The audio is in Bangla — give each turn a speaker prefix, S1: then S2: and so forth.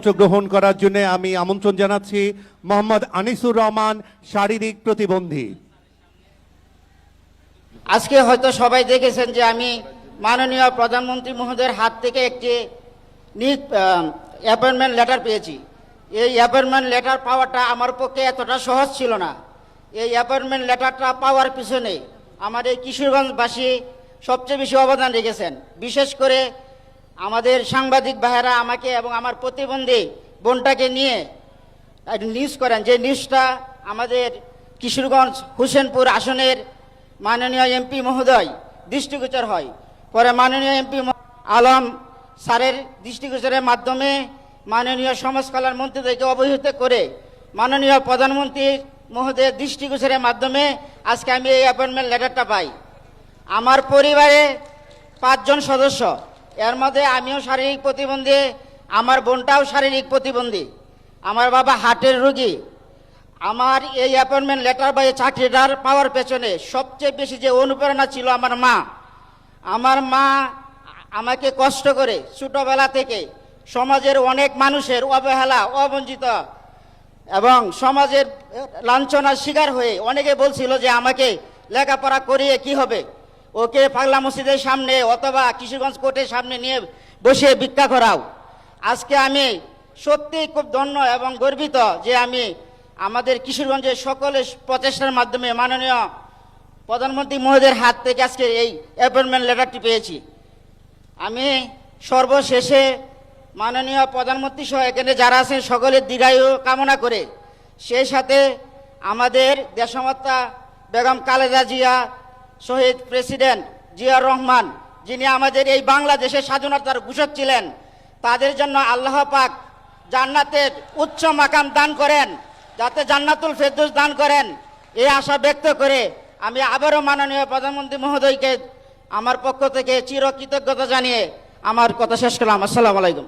S1: অংশগ্রহণ করার জন্য আমি আমন্ত্রণ জানাচ্ছি মোহাম্মদ আনিসুর রহমান, শারীরিক প্রতিবন্ধী।
S2: আজকে হয়তো সবাই দেখেছেন যে আমি মাননীয় প্রধানমন্ত্রী মহোদয়ের হাত থেকে একটি অ্যাপয়েন্টমেন্ট লেটার পেয়েছি। এই অ্যাপয়েন্টমেন্ট লেটার পাওয়াটা আমার পক্ষে এতটা সহজ ছিল না। এই অ্যাপয়েন্টমেন্ট লেটারটা পাওয়ার পিছনে আমার এই কিশোরগঞ্জবাসী সবচেয়ে বেশি অবদান রেখেছেন। বিশেষ করে আমাদের সাংবাদিক ভাইয়েরা আমাকে এবং আমার প্রতিবন্ধী বোনটাকে নিয়ে নিউজ করেন, যে নিউজটা আমাদের কিশোরগঞ্জ হুসেনপুর আসনের মাননীয় এমপি মহোদয় দৃষ্টিগোচর হয়। পরে মাননীয় এমপি আলম স্যারের দৃষ্টিগোচরের মাধ্যমে মাননীয় সমাজ কল্যাণ মন্ত্রীদেরকে অবহিত করে মাননীয় প্রধানমন্ত্রী মহোদয়ের দৃষ্টিগোচরের মাধ্যমে আজকে আমি এই অ্যাপয়েন্টমেন্ট লেটারটা পাই। আমার পরিবারে 5 জন সদস্য, এর মধ্যে আমিও শারীরিক প্রতিবন্ধী, আমার বোনটাও শারীরিক প্রতিবন্ধী, আমার বাবা হার্টের রোগী। আমার এই অ্যাপয়েন্টমেন্ট লেটার বা এই চাকরিটার পাওয়ার পেছনে সবচেয়ে বেশি যে অনুপ্রেরণা ছিল আমার মা। আমার মা আমাকে কষ্ট করে ছোটবেলা থেকে সমাজের অনেক মানুষের অবহেলা, অবঞ্চিত এবং সমাজের লাঞ্ছনার শিকার হয়ে অনেকে বলছিল যে আমাকে লেখাপড়া করিয়ে কি হবে, ওকে পাগলা মসজিদের সামনে অথবা কিশোরগঞ্জ কোর্টের সামনে নিয়ে বসে ভিক্ষা করাও। আজকে আমি সত্যিই খুব ধন্য এবং গর্বিত যে আমি আমাদের কিশোরগঞ্জের সকলের প্রচেষ্টার মাধ্যমে মাননীয় প্রধানমন্ত্রী মহোদয়ের হাত থেকে আজকে এই অ্যাপয়েন্টমেন্ট লেটারটি পেয়েছি। আমি সর্বশেষে মাননীয় প্রধানমন্ত্রী সহ এখানে যারা আছেন সকলের দীর্ঘায়ু কামনা করে, সেই সাথে আমাদের দেশমাতা বেগম খালেদা জিয়া, শহীদ প্রেসিডেন্ট জিয়াউর রহমান, যিনি আমাদের এই বাংলাদেশের স্বাধীনতার ঘোষক ছিলেন, তাদের জন্য আল্লাহ পাক জান্নাতের উচ্চ মাকাম দান করেন, যাতে জান্নাতুল ফেরদৌস দান করেন, এই আশা ব্যক্ত করে আমি আবারও মাননীয় প্রধানমন্ত্রী মহোদয়কে আমার পক্ষ থেকে চিরকৃতজ্ঞতা জানিয়ে আমার কথা শেষ করলাম। আসসালামু আলাইকুম।